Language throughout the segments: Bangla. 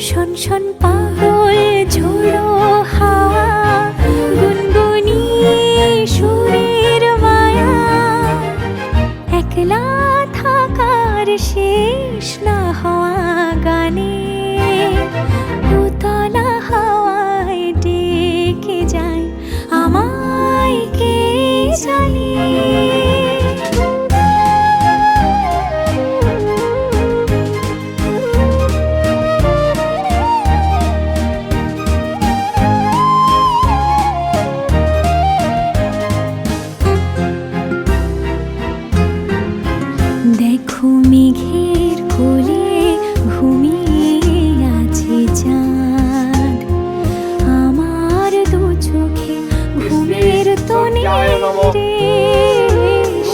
শন শন পাগল ঝোড়ো হাওয়া গুনগুনিয়ে সুরের মায়া, একলা থাকার শেষ না হওয়া গানে উতলা হাওয়ায় ডেকে যায় আমায় কে জানে। দেখো মেঘের কোলে ঘুমিয়ে আছে চাঁদ, আমার দু চোখে ঘুমের তনে রেশ,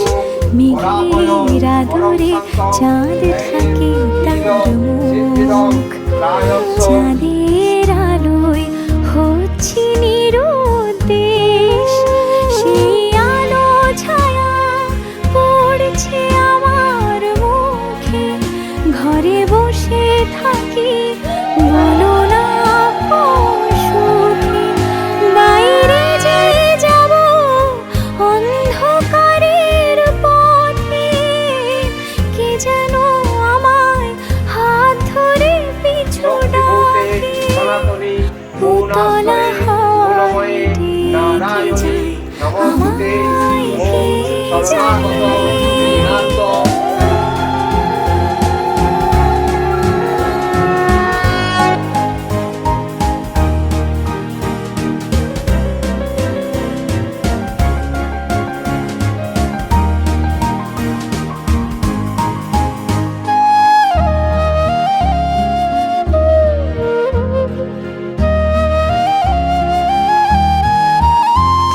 মেঘের আদরে চাঁদ থাকে তার মুখ, চাঁদের আলোয় হচ্ছে নিরুদ্দেশ, সেই আলো ছায়া পড়ছে আমার মুখে, ঘরে বসে থাকি বলো না সুখে, বাইরে যে যাব অন্ধকারের পথে, কে যেন আমায় হাত ধরে পিছু ডাকে, উতলা হাওয়ায় ডেকে যায় আমায় কে জানে।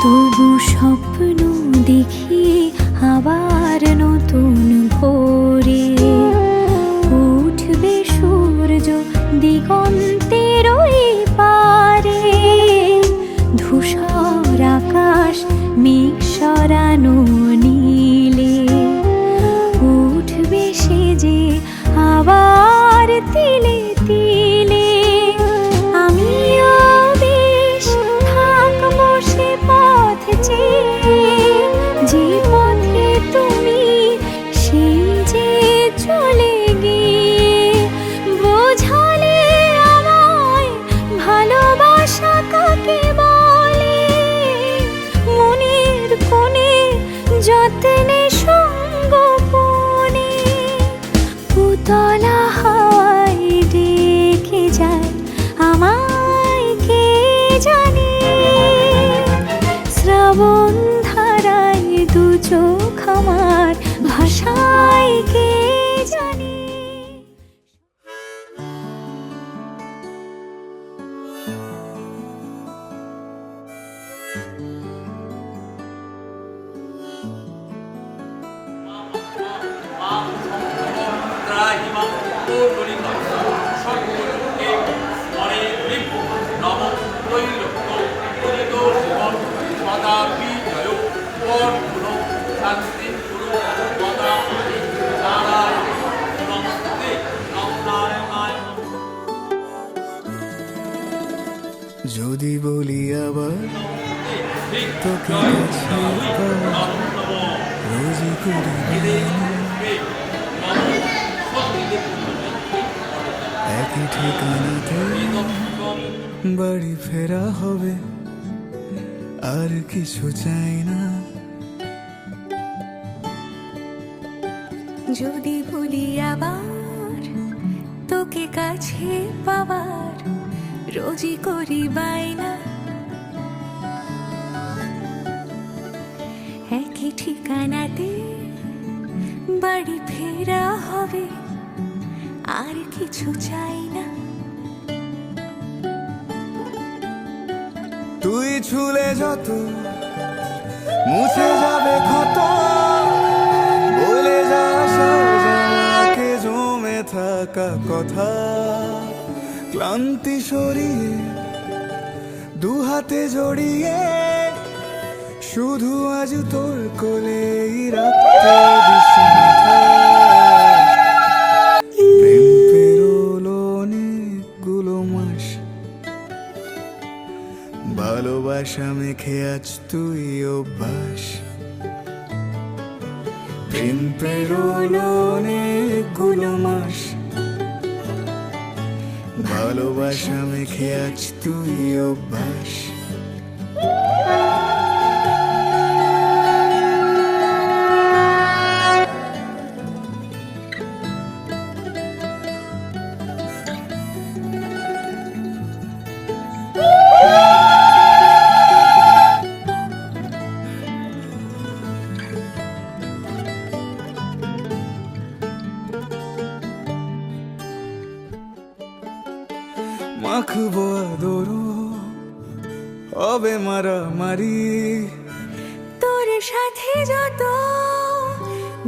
তবু স্বপ্ন দেখি আবার নতুন ভোরে, উঠবে সূর্য দিগন্তের ওই পারে, ধূসর আকাশ মেঘ সরানো নীলে, উঠবে সেজে আবার তিলে তিলে, আমিও বেশ থাকবো সে পথ চেয়ে, যে পথে তুমি সেই যে চলে গিয়ে বোঝালে আমায় ভালোবাসা কাকে বলে, মনের কোণে যত্নে সঙ্গোপনে উতলা হাওয়ায় ডেকে যায় আমায় কে জানে। শ্রাবণ ধারায় দু চোখ আমার ভাষায় কে জানে। যদি বলি আবার তোকে রোজই করি একই ঠিকানাতে বাড়ি ফেরা হবে, আর কিছু চাই না। যদি ভুলি আবার তোকে কাছে পাবার, রোজই করি বায়না, একই ঠিকানাতে বাড়ি ফেরা হবে, আর কিছু চাই না। তুই ছুলে যত মুছে যাবে ক্ষত, বলে যাকে জমে থাকা কথা, ক্লান্তি সরিয়ে দু হাতে জড়িয়ে শুধু আজ তোর কোলেই রাখতে দিস মাথা। প্রেম পেরোলো অনেকগুলো ভালোবাসা মেখে আজ তুই অভ্যাস। প্রেম প্রেরণ অনেকগুলো মাস, ভালোবাসা মেখে আজ তুই অভ্যাস। মাখবো আদর, হবে মারামারি, তোর সাথে যত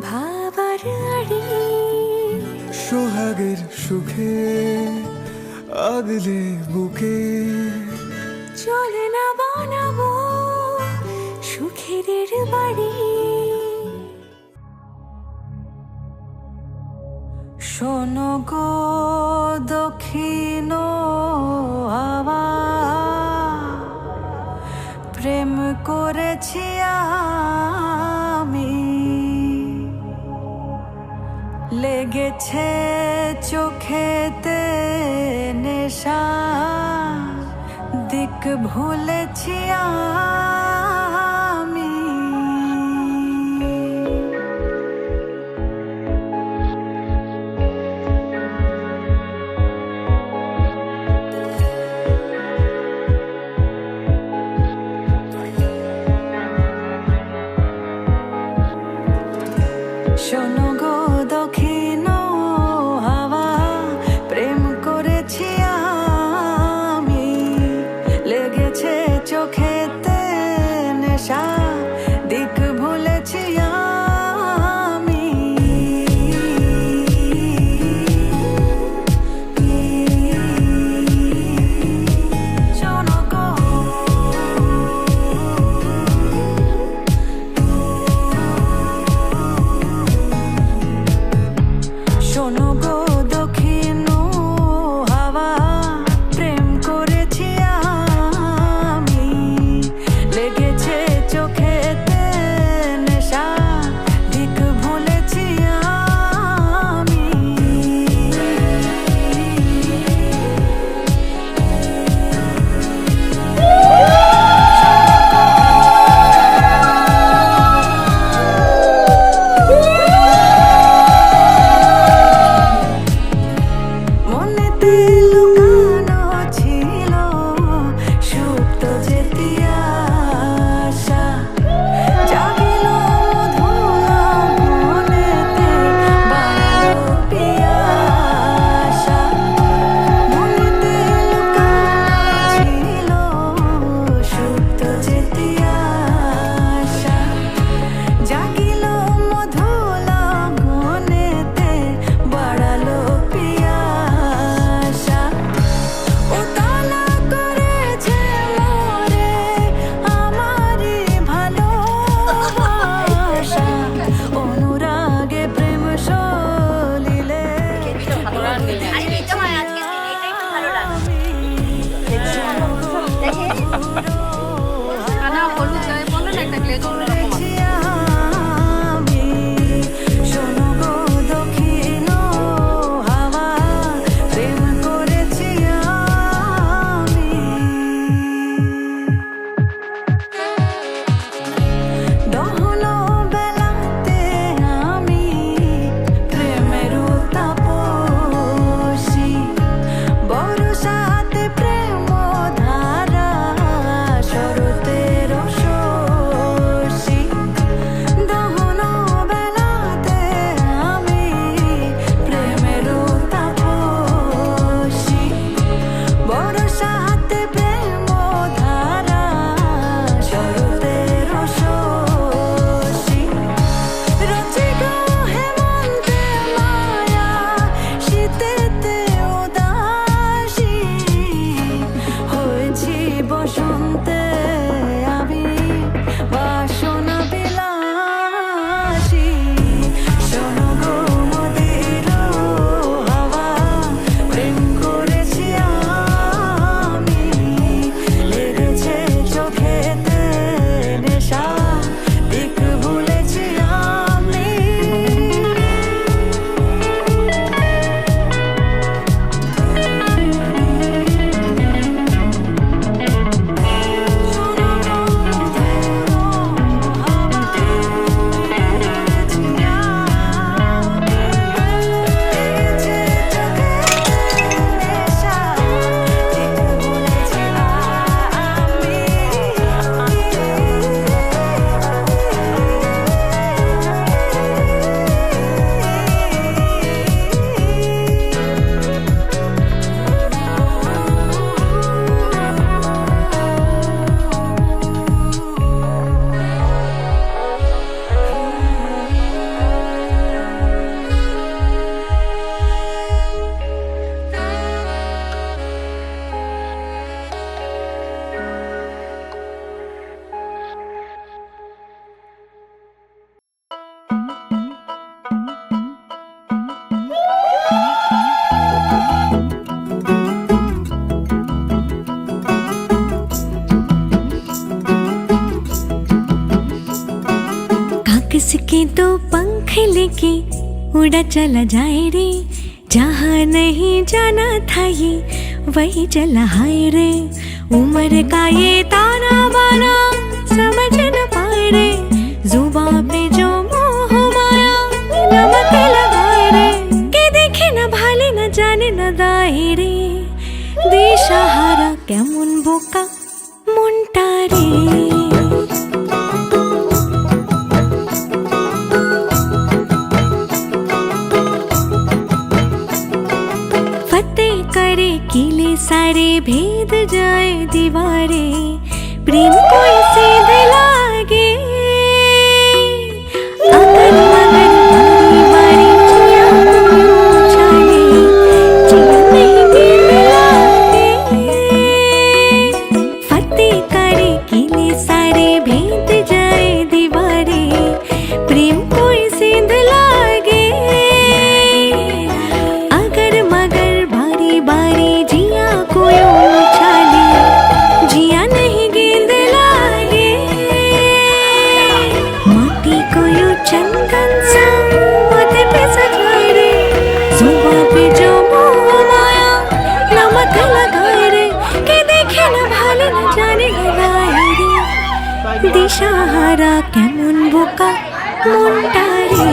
ভাবার আড়ি, সোহাগের সুখে আগলে বুকে, চলে না বানাবো সুখের বাড়ি। শোনো গো দক্ষিণ হাওয়া, প্রেম করেছি আমি, লেগেছে চোখেতে নেশা, দিক ভুলেছি আমি। শোনো গো দক্ষিণ হাওয়া, প্রেম করেছি আমি, লেগেছে চোখেতে নেশা, দিক ভুলেছি আমি। শোনো গো শোনো গো দক্ষিণ হাওয়া, প্রেম করেছি আমি, লেগেছে চোখেতে নেশা, দিক ভুলেছি আমি। মনেতে লুকানো ছিল সুপ্ত যেতি আশা, জাগিল মধুলা মনেতে বাড়লো পিয়াসা। মনেতে লুকানো ছিল সুপ্ত যেতি আশা, জাগিল মধুলা মনেতে বাড়ালো পিয়াসা। উতলা করেছে মোরে আমারি ভালোবাসা, অনুরাগে প্রেম সলিলে আমি। শোনো গো দক্ষিণ হাওয়া, প্রেম করেছি আমি। দহন বেলাতে আমি প্রেমের তাপসী, বরসাতে প্রেম ধারা, শরতের শশী। দহন বেলাতে আমি প্রেমের তাপসী, বরসাতে প্রেম ধারা, শরতের শশী। রচিক হেমন্তে মায়া, শীতেতে উদাসী, হয়েছি বসন্তে আমি বাসনা বিলাসী। শোনো গো মোদের হাওয়া, প্রেম করেছি আমি, লেগেছে पीछे लेके उड़ा चला जाए रे, जहाँ नहीं जाना था ये वही चला हाय रे। उम्र का ये ताना बाना समझ न पाए रे, जुबां पे जो मोह माया नमक लगाए रे। के देखे न भाले न जाने न दाए रे, दिशाहारा केमन बोका মনটা রে। फतेह करे किले सारे, भेद जाए दीवारे, प्रेम कोई सीध लागे। अगर मगर बारी बारी जिया उछाले, जिया नहीं गिर लागे। फतेह करे किले सारे, भेद जाए दीवारे, प्रेम कोई सीध लागे। अगर मगर बारी बारी जिया कोई उछाले, जिया नहीं गेंद लागे। माटी कोई चंदन सा माथे पे सजाए रे, जुबां पे जो मोह माया नमक लगाए रे। के देखे न भाले न जाने लगाए रे, दिशाहारा केमन बोका মনটা রে।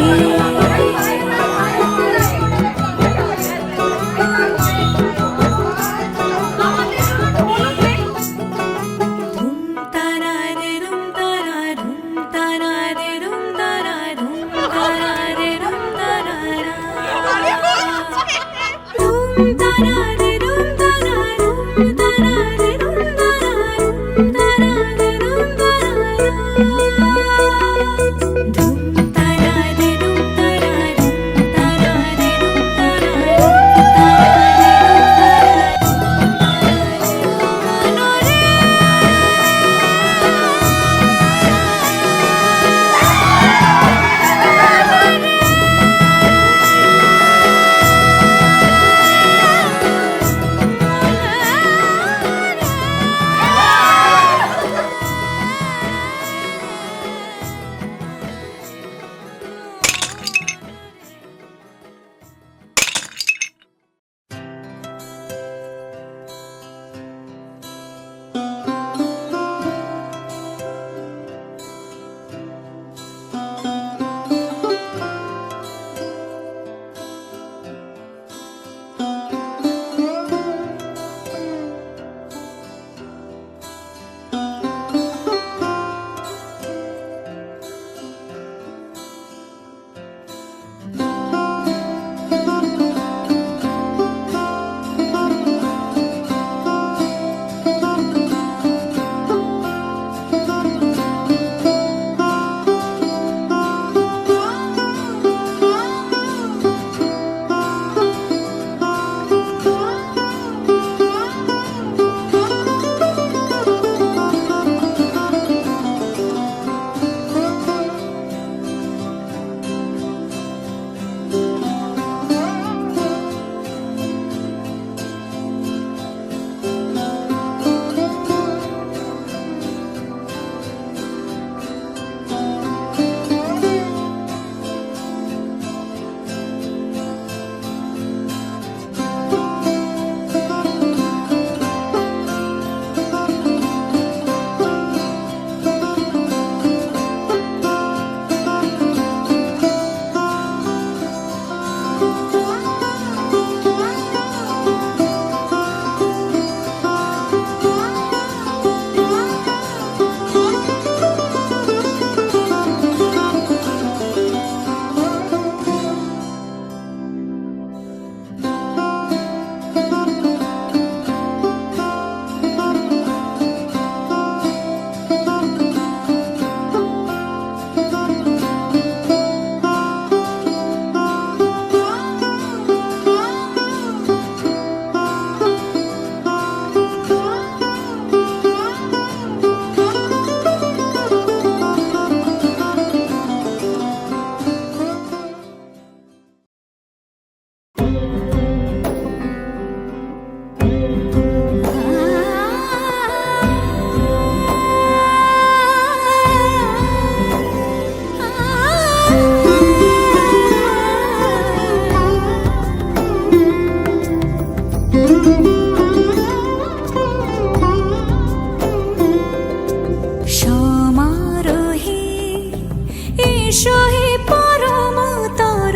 এসো হে পরমতর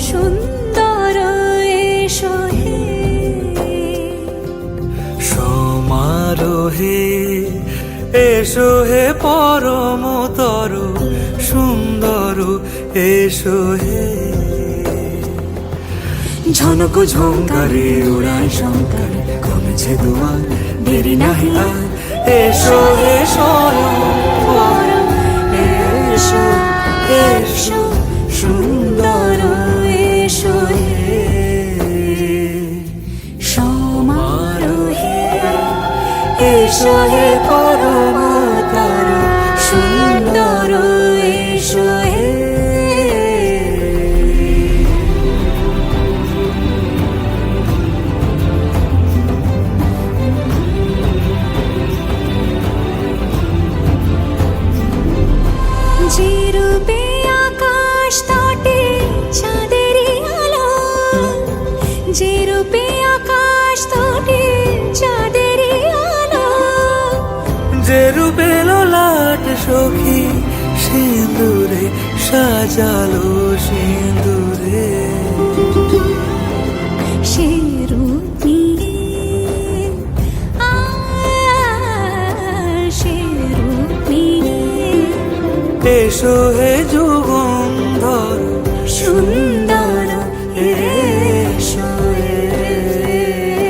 সুন্দর এসো হে সমারোহে এসো হে পরমতর সুন্দর এসো হে ঝনক ঝঙ্কারে উড়ায় শঙ্কর কমেছে দুয়ার দেরি নাহি আর এসো হে স্বয়ং এসো এসো সুন্দর এসো হে সমারোহে এসো হে পরমতর সুন্দর এসো হে যে রূপে আকাশ তটে চাঁদেরই আলো যে রূপে আকাশ তটে চাঁদেরই আলো যে রূপে ললাট সখী সিঁদুরে সাজালো সিঁদুরে সে রূপ নিয়ে সে রূপ নিয়ে এসো হে যুগন্ধর সুন্দর এসো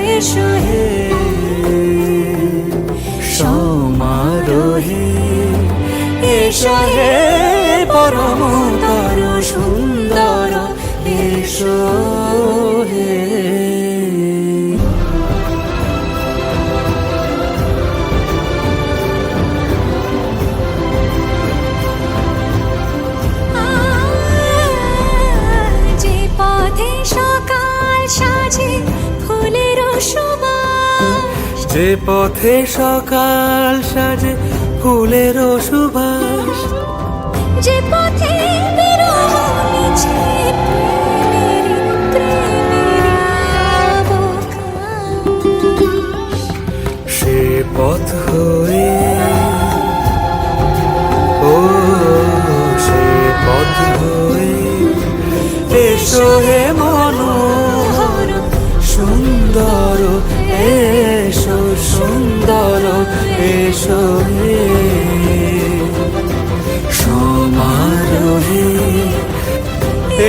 এসো হে সমারোহে এসো হে পরমতর সুন্দর এসো হে যে পথে সকাল সাজে ফুলের সুবাস যে পথে সকাল সাজে ফুলের সুবাস যে পথে বিরহ মিছে প্রেমের অবকাশ সে পথ হয়ে ও সে পথ হয়ে এসো হে মনোহর সুন্দর এসো সুন্দর এসো হে সমারোহে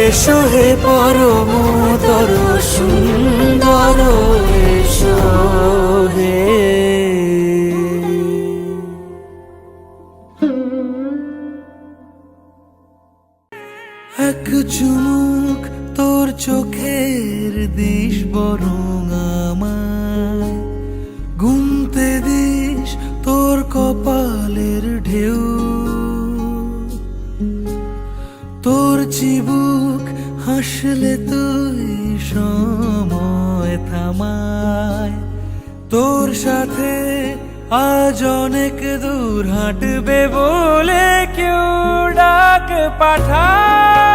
এসো হে পরমতর সুন্দর এসো হে এক চুমুক তোর চোখের দিশ বরং আমায় গুনতে দিস তোর কপালের ঢেউ তোর চিবুক হাসলে তুই সময় থামায় তোর সাথে আজ অনেক দূর হাঁটবে বলে কেউ ডাক পাঠায়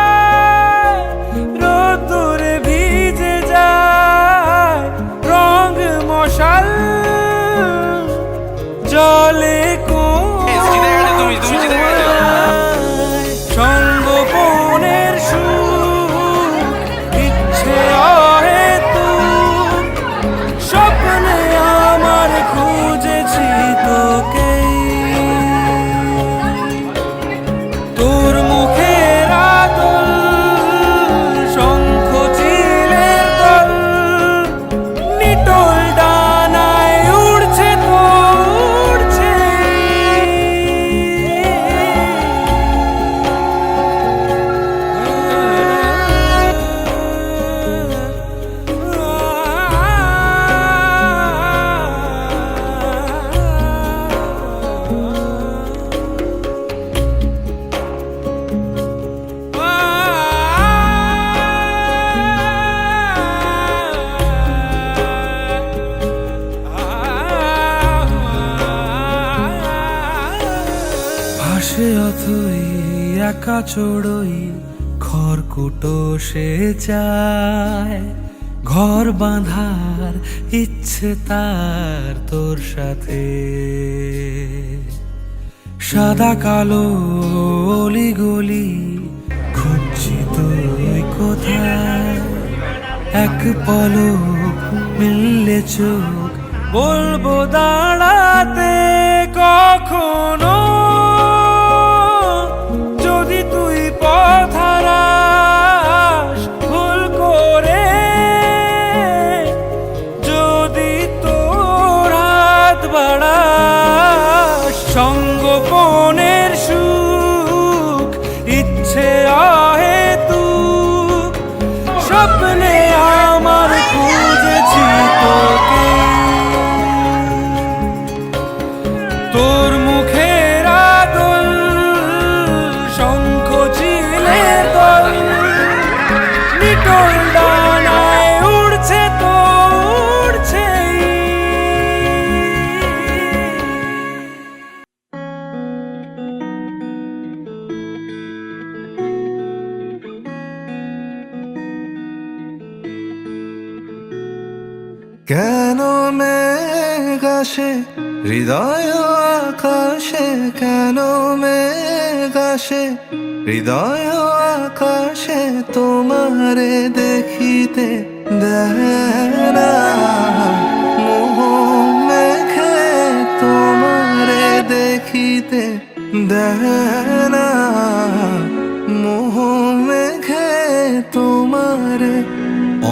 রোদ্দুরে ভিজে যায় রং মশাল জলে সঙ্গোপনের সুর ইচ্ছে অহেতুক স্বপ্নে আমার খুঁজেছি তোকে তোর মুখের আদল শঙ্খ চিলের দল নিটোল ডানায় উড়ছে তো উড়ছে ভাসে অথই একা চড়ই খড়কুটো সে চায় ঘর বাঁধার ইচ্ছে তার তোর সাথে সাদা কালো অলি গলি তুই কোথায়? এক পলক মিললে চোখ বলবো দাঁড়াতে কখনো। যদি তুই পথ হারাস ভুল করে, যদি তোর হাত বাড়াস সঙ্গোপনের সুখ ইচ্ছে অহেতুক স্বপ্নে আমার খুঁজেছি তোকে। তোর মুখের আদল শঙ্খ চিলের দল নিটোল ডানায় উড়ছে তো উড়ছেই। কেন মেঘ আসে হৃদয় আকাশে, কেন মেঘ আসে হৃদয় আকাশে, তোমারে দেখিতে দেয় না মোহ মেঘে, তোমারে দেখিতে দেয় না মোহ মেঘে, তোমারে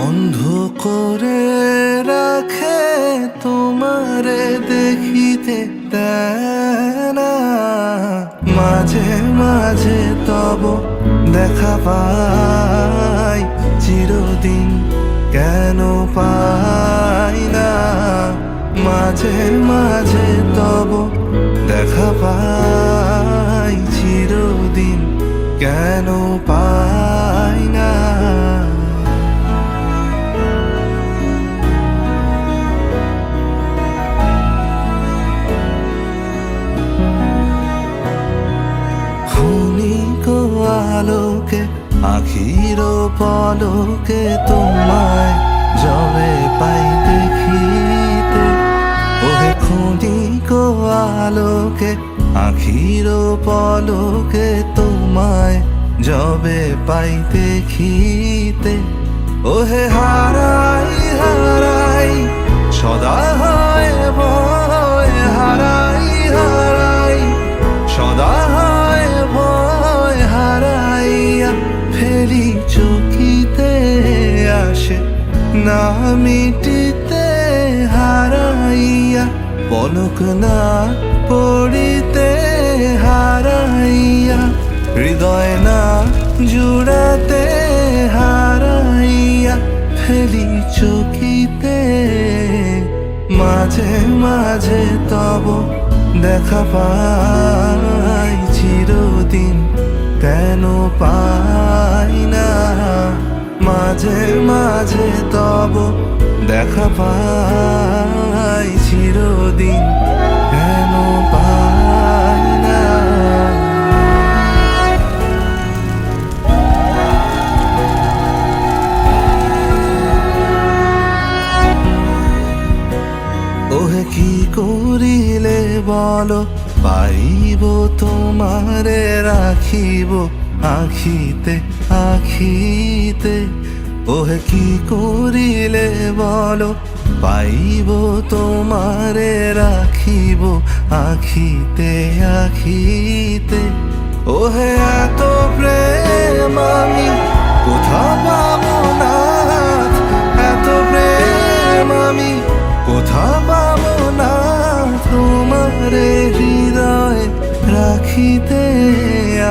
অন্ধ করে রাখে, তোমারে দেখিতে দেয় না। মাঝে মাঝে তব দেখা পাই চিরদিন কেন পাই না। মাঝে মাঝে তব দেখা পাই চিরদিন কেন পাই না। আলোকে আখির পলকে তোমায় যবে পাই দেখিতে, ওহে ক্ষণিক আলোকে আখির পলকে তোমায় যবে পাই দেখিতে, ওহে হারাই হারাই সদা হয় ভয়, হারাই হারাই সদা হয় ভয়, হারাইয়া ফেরি চকিতে আসে না মিটিতে, হারাইয়া পলক না পড়িতে, হারাইয়া হৃদয় না জুড়াতে, হারাইয়া ফেলি চকিতে। মাঝে মাঝে তব দেখা পাই চিরদিন কেন পাই না। মাঝে মাঝে তব দেখা পাই চিরদিন কেন পাই না। ওহে কি করিলে বলো পাইব তোমারে রাখিব আখিতে আখিতে, ওহে কি করিলে বলো পাইব তোমারে রাখিব আখিতে আখিতে, ওহে এত প্রেম আমি কোথা পাবো না, এত প্রেম আমি কোথা পাবো না, তোমারে হৃদয়ে রাখিতে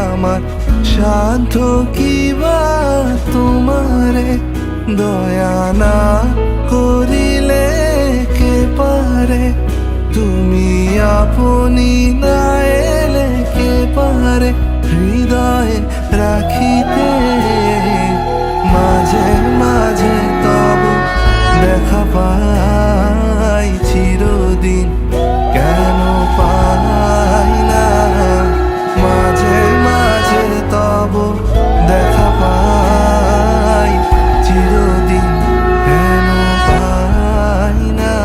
আমার সাধ্য কিবা, তোমারে দয়া না করিলে কে পারে, তুমি আপনি না এলে কে পারে হৃদয়ে রাখিতে। মাঝে মাঝে তব দেখা পাই চিরদিন কেন পাই না। মাঝে মাঝে তব দেখা পাই চিরদিন কেন পাই না।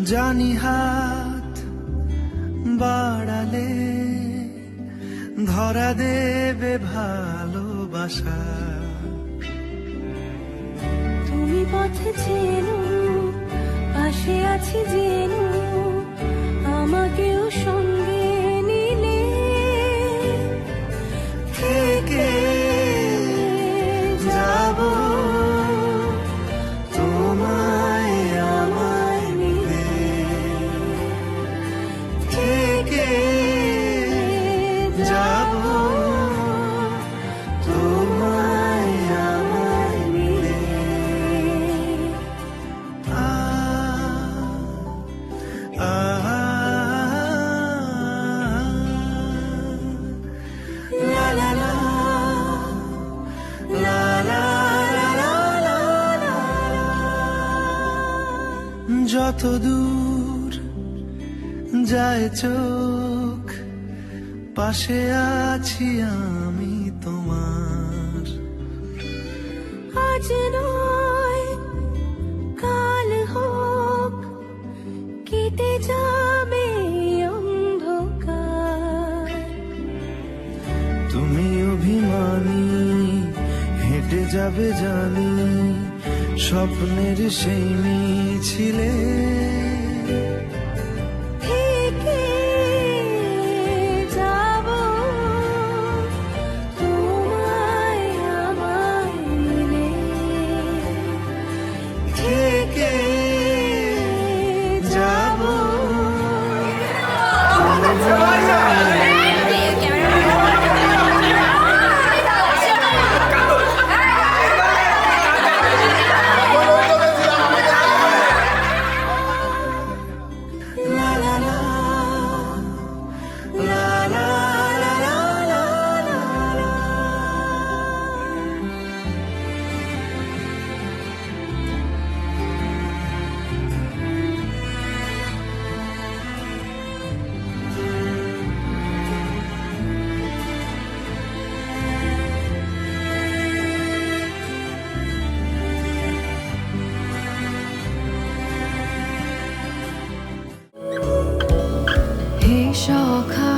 জানি হাত বাড়ালে ধরা দেবে ভালোবাসা। তুমি পথে চেনো, পাশে আছি জেনো, আমাকেও সঙ্গে নিলে থেকে যাব তোমায় আমায় মিলে, থেকে যাব তোমায় আমায় মিলে। La la la, la la la la la la। যত দূর যায় চোখ, পাশে আছি আমি তোমার। আজ নয় কাল হোক, কেটে যাবে অন্ধকার। তুমি অভিমানী হেঁটে যাবে জানি, স্বপ্নের সেই মিছিলে থেকে যাব তোমায় আমায় মিলে, থেকে যাব। La la la, la la la la la la la। হে সখা